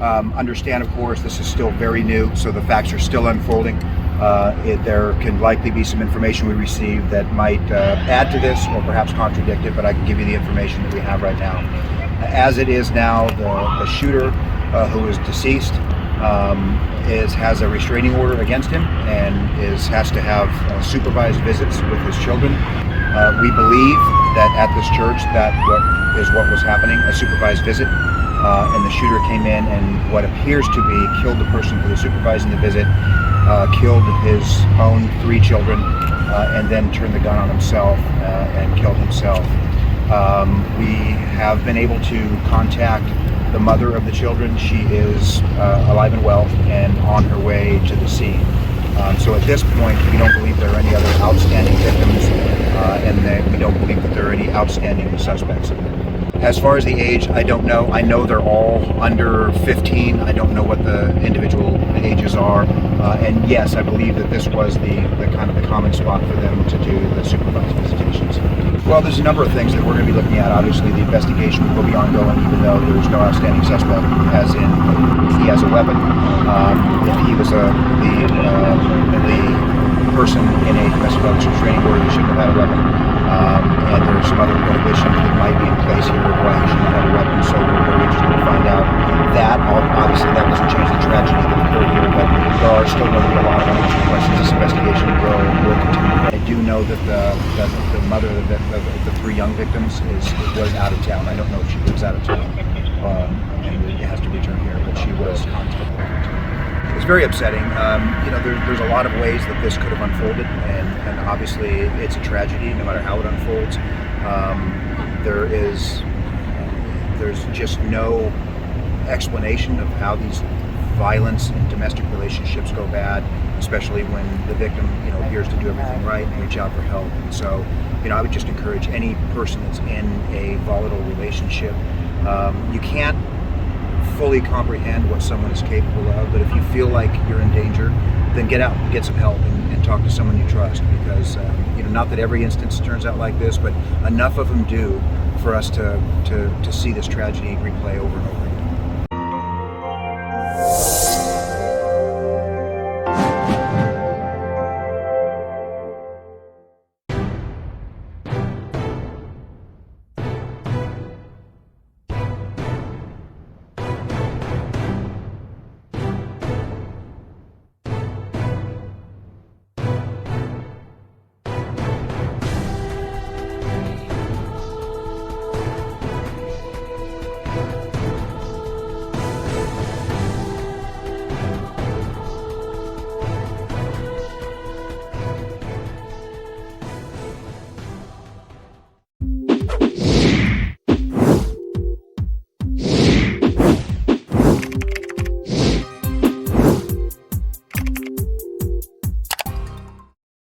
Understand, of course, this is still very new, so the facts are still unfolding. There can likely be some information we receive that might add to this or perhaps contradict it, but I can give you the information that we have right now. As it is now, the shooter, who is deceased, has a restraining order against him and has to have supervised visits with his children. We believe that at this church that what was happening, a supervised visit, and the shooter came in and what appears to be killed the person who was supervising the visit, killed his own 3 children, and then turned the gun on himself and killed himself. We have been able to contact the mother of the children. She is alive and well and on her way to the scene. So at this point, we don't believe there are any other outstanding victims, and we don't believe that there are any outstanding suspects. As far as the age, I don't know. I know they're all under 15. I don't know what the individual ages are. And yes, I believe that this was the kind of the common spot for them to do the supervised visitations. Well, there's a number of things that we're going to be looking at. Obviously, the investigation will be ongoing, even though there's no outstanding suspect, as in he has a weapon. If he was the person in a domestic violence restraining order, he shouldn't have had a weapon. And there's some other prohibitions that might be in place here of why he shouldn't have a weapon. So we're very interested to find out that. Obviously, that doesn't change the tragedy that occurred here, but there are still going to be a lot of unanswered questions. This investigation will continue. I do know that the mother of the 3 young victims was out of town. I don't know if she lives out of town and has to return here, but she was contacted. It's very upsetting. There's a lot of ways that this could have unfolded, and obviously it's a tragedy no matter how it unfolds. There's just no explanation of how these violence and domestic relationships go bad, especially when the victim appears to do everything right and reach out for help. And so I would just encourage any person that's in a volatile relationship, you can't fully comprehend what someone is capable of, but if you feel like you're in danger, then get out, get some help, and talk to someone you trust, because not that every instance turns out like this, but enough of them do for us to see this tragedy replay over and over again.